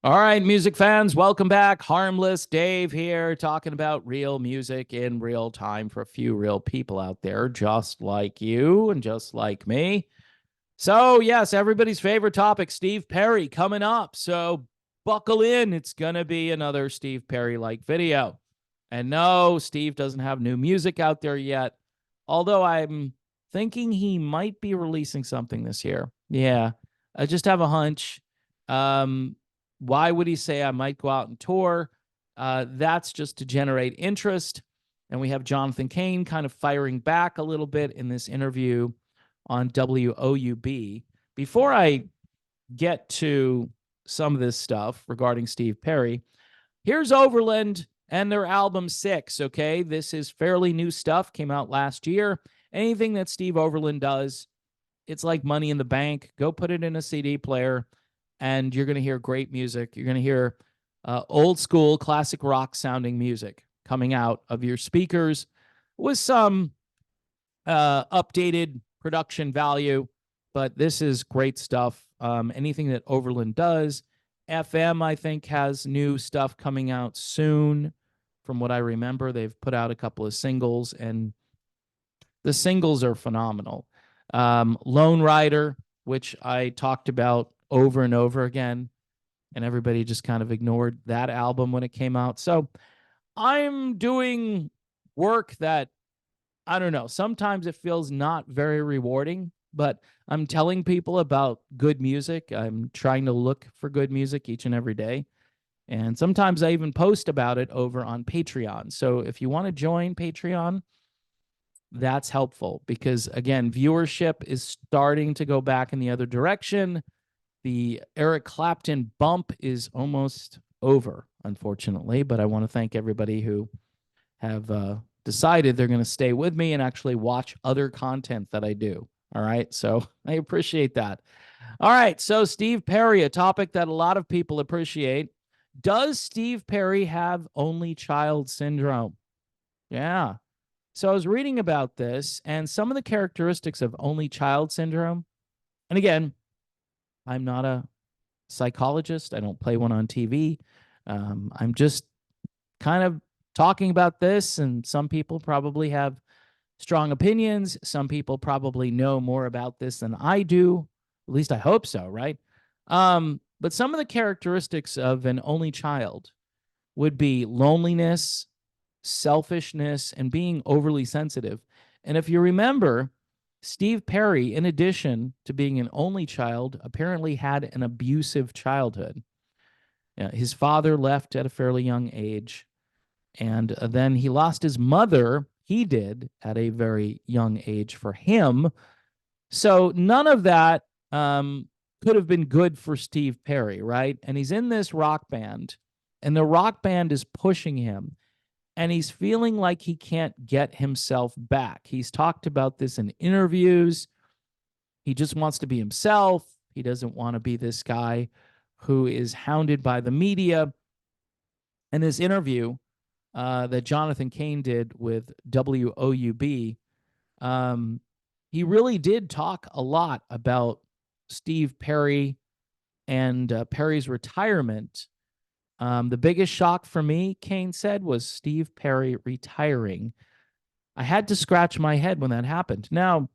All right, music fans, welcome back. Harmless Dave here, talking about real music in real time for a few real people out there, just like you and just like me. So, yes, everybody's favorite topic, Steve Perry, coming up. So, buckle in. It's going to be another Steve Perry like video. And no, Steve doesn't have new music out there yet, although I'm thinking he might be releasing something this year. Yeah, I just have a hunch. Um, why would he say I might go out and tour? That's just to generate interest. And we have Jonathan Cain kind of firing back a little bit in this interview on WOUB. Before I get to some of this stuff regarding Steve Perry, here's Overland and their album Six. Okay, this is fairly new stuff, came out last year. Anything that Steve Overland does, it's like money in the bank. Go put it in a CD player, and you're going to hear great music. You're going to hear old school, classic rock sounding music coming out of your speakers with some updated production value. But this is great stuff. Anything that Overland does, FM, I think, has new stuff coming out soon. From what I remember, they've put out a couple of singles, and the singles are phenomenal. Lone Rider, which I talked about over and over again, and everybody just kind of ignored that album when it came out. So I'm doing work that, I don't know, sometimes it feels not very rewarding, but I'm telling people about good music. I'm trying to look for good music each and every day. And sometimes I even post about it over on Patreon. So if you want to join Patreon, that's helpful because, again, viewership is starting to go back in the other direction. The Eric Clapton bump is almost over, unfortunately, but I want to thank everybody who have decided they're going to stay with me and actually watch other content that I do. All right. So I appreciate that. All right. So, Steve Perry, a topic that a lot of people appreciate. Does Steve Perry have only child syndrome? Yeah. So I was reading about this and some of the characteristics of only child syndrome. And again, I'm not a psychologist, I don't play one on TV. I'm just kind of talking about this, and some people probably have strong opinions. Some people probably know more about this than I do. At least I hope so, right? But some of the characteristics of an only child would be loneliness, selfishness, and being overly sensitive. And if you remember, Steve Perry, in addition to being an only child, apparently had an abusive childhood. His father left at a fairly young age, and then he lost his mother. He did at a very young age for him. So none of that could have been good for Steve Perry, right? And he's in this rock band, and the rock band is pushing him, and he's feeling like he can't get himself back. He's talked about this in interviews. He just wants to be himself. He doesn't want to be this guy who is hounded by the media. And this interview that Jonathan Cain did with WOUB, he really did talk a lot about Steve Perry and Perry's retirement. The biggest shock for me, Cain said, was Steve Perry retiring. I had to scratch my head when that happened. Now,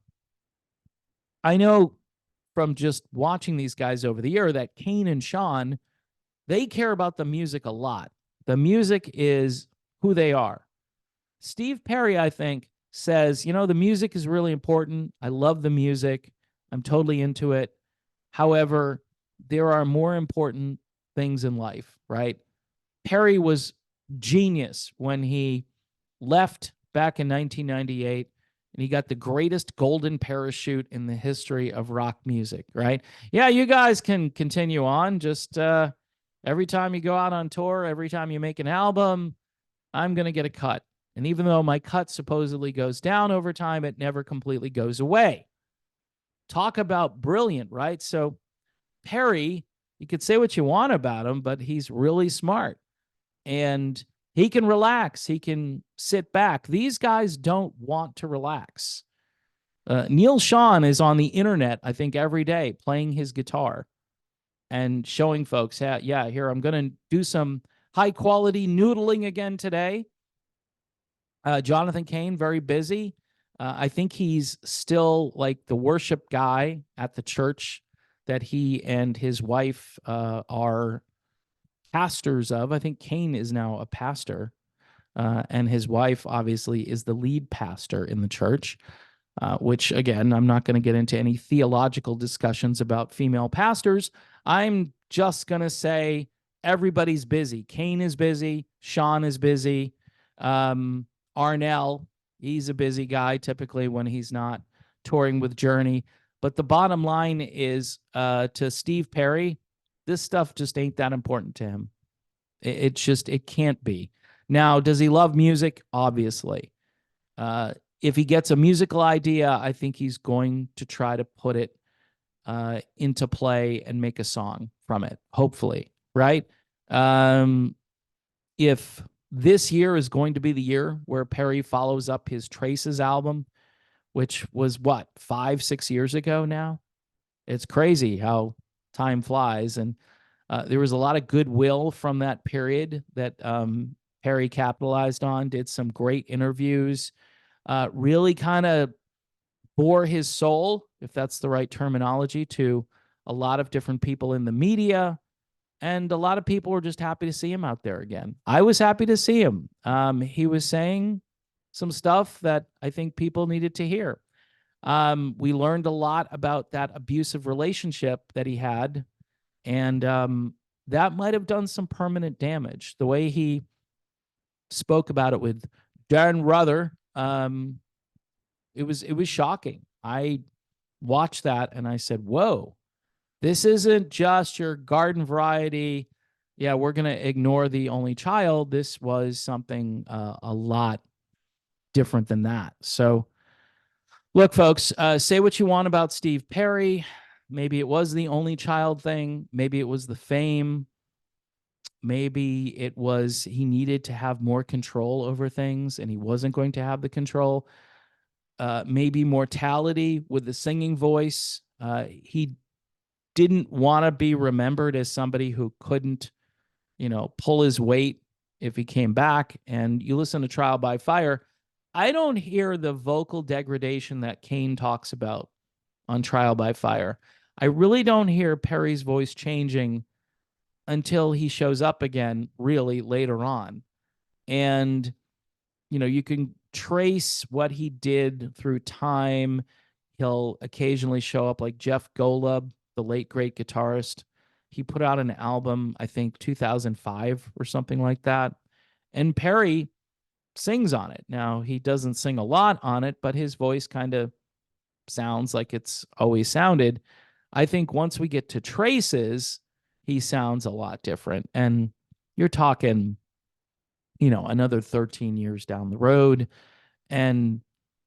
I know from just watching these guys over the year that Cain and Sean, they care about the music a lot. The music is who they are. Steve Perry, I think, says, the music is really important. I love the music. I'm totally into it. However, there are more important things in life, right? Perry was genius when he left back in 1998, and he got the greatest golden parachute in the history of rock music, right? Yeah, you guys can continue on. Just every time you go out on tour, every time you make an album, I'm going to get a cut. And even though my cut supposedly goes down over time, it never completely goes away. Talk about brilliant, right? So Perry, you could say what you want about him, but he's really smart. And he can relax. He can sit back. These guys don't want to relax. Neil Sean is on the internet, I think, every day playing his guitar. and showing folks, yeah, here, I'm going to do some high quality noodling again today. Jonathan Cain, very busy. I think he's still like the worship guy at the church that he and his wife are pastors of. I think Cain is now a pastor, and his wife obviously is the lead pastor in the church. Which, again, I'm not going to get into any theological discussions about female pastors. I'm just going to say everybody's busy. Cain is busy. Sean is busy. Arnell, he's a busy guy typically when he's not touring with Journey. But the bottom line is to Steve Perry, this stuff just ain't that important to him. It can't be. Now, does he love music? Obviously. If he gets a musical idea, I think he's going to try to put it into play and make a song from it, hopefully, right? If this year is going to be the year where Perry follows up his Traces album, which was what, 5-6 years ago now? It's crazy how time flies. And there was a lot of goodwill from that period that Perry capitalized on, did some great interviews, really kind of bore his soul, if that's the right terminology, to a lot of different people in the media. And a lot of people were just happy to see him out there again. I was happy to see him. He was saying some stuff that I think people needed to hear. We learned a lot about that abusive relationship that he had. And that might have done some permanent damage. The way he spoke about it with Darren Ruther, it was shocking. I watched that and I said, whoa, this isn't just your garden variety. Yeah, we're going to ignore the only child. This was something a lot different than that. So look, folks, say what you want about Steve Perry. Maybe it was the only child thing. Maybe it was the fame. Maybe it was he needed to have more control over things and he wasn't going to have the control. Maybe mortality with the singing voice. He didn't want to be remembered as somebody who couldn't, pull his weight if he came back. And you listen to Trial by Fire, I don't hear the vocal degradation that Cain talks about on Trial by Fire. I really don't hear Perry's voice changing until he shows up again, really later on. And, you can trace what he did through time. He'll occasionally show up like Jeff Golub, the late great guitarist. He put out an album, I think 2005 or something like that. And Perry sings on it. Now, he doesn't sing a lot on it, but his voice kind of sounds like it's always sounded. I think once we get to Traces, he sounds a lot different. And you're talking, another 13 years down the road and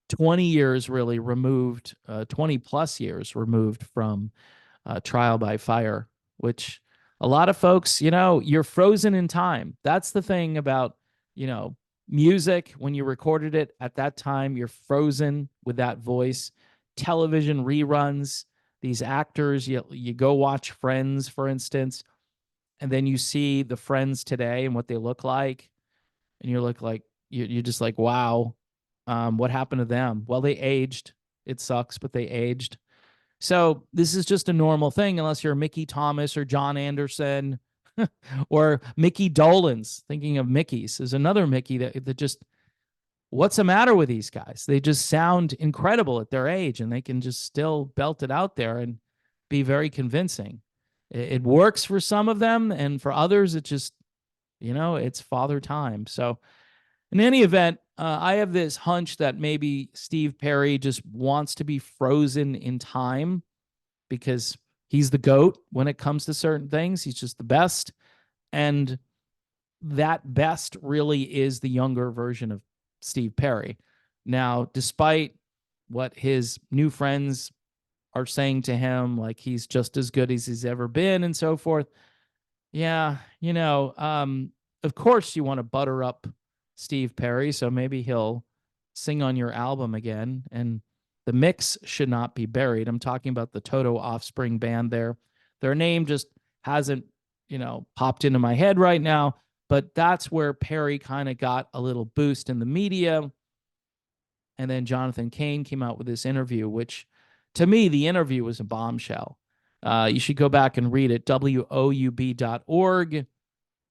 20 years really removed, 20 plus years removed from Trial by Fire, which a lot of folks, you're frozen in time. That's the thing about, music. When you recorded it at that time, you're frozen with that voice. Television reruns, these actors, you go watch Friends, for instance, and then you see the Friends today and what they look like. And you look like, you're just like, wow, what happened to them? Well, they aged. It sucks, but they aged. So this is just a normal thing, unless you're Mickey Thomas or John Anderson or Mickey Dolenz. Thinking of Mickey's, there's another Mickey that just, what's the matter with these guys? They just sound incredible at their age, and they can just still belt it out there and be very convincing. It works for some of them, and for others, it just, it's father time. So in any event, I have this hunch that maybe Steve Perry just wants to be frozen in time because he's the GOAT when it comes to certain things. He's just the best. And that best really is the younger version of Steve Perry. Now, despite what his new friends are saying to him, like he's just as good as he's ever been and so forth. Yeah, of course you want to butter up Steve Perry, so maybe he'll sing on your album again. And the mix should not be buried. I'm talking about the Toto Offspring band there. Their name just hasn't, popped into my head right now. But that's where Perry kind of got a little boost in the media. And then Jonathan Cain came out with this interview, which to me, the interview was a bombshell. You should go back and read it, woub.org.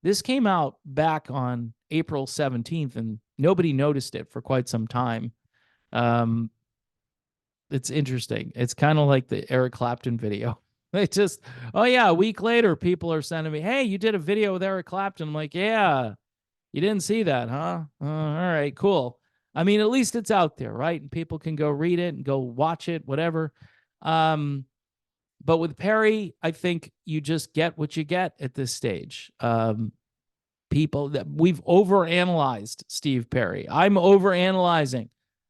This came out back on April 17th, and nobody noticed it for quite some time. It's interesting. It's kind of like the Eric Clapton video. They just, oh yeah, a week later, people are sending me, hey, you did a video with Eric Clapton. I'm like, yeah, you didn't see that, huh? All right, cool. I mean, at least it's out there, right? And people can go read it and go watch it, whatever. But with Perry, I think you just get what you get at this stage. People that we've overanalyzed Steve Perry. I'm overanalyzing.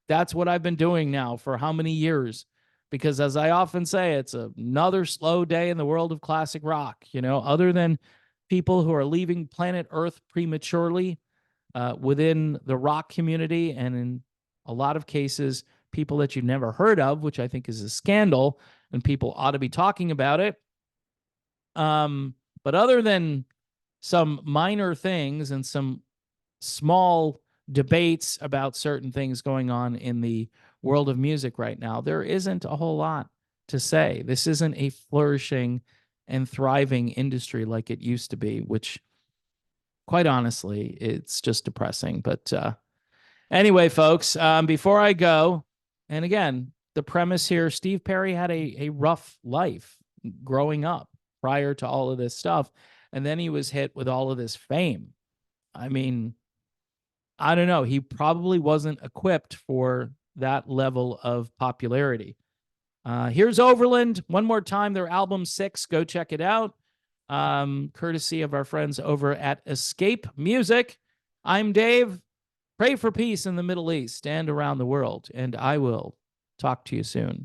That's what I've been doing now for how many years? Because as I often say, it's another slow day in the world of classic rock. Other than people who are leaving planet Earth prematurely within the rock community, and in a lot of cases, people that you've never heard of, which I think is a scandal, and people ought to be talking about it. But other than some minor things and some small debates about certain things going on in the world of music right now, there isn't a whole lot to say. This isn't a flourishing and thriving industry like it used to be, which quite honestly, it's just depressing. But anyway, folks, before I go, and again, the premise here, Steve Perry had a rough life growing up prior to all of this stuff. And then he was hit with all of this fame. I mean, I don't know. He probably wasn't equipped for that level of popularity. Here's Overland one more time, their album 6. Go check it out. Courtesy of our friends over at Escape Music. I'm Dave. Pray for peace in the Middle East and around the world, and I will talk to you soon.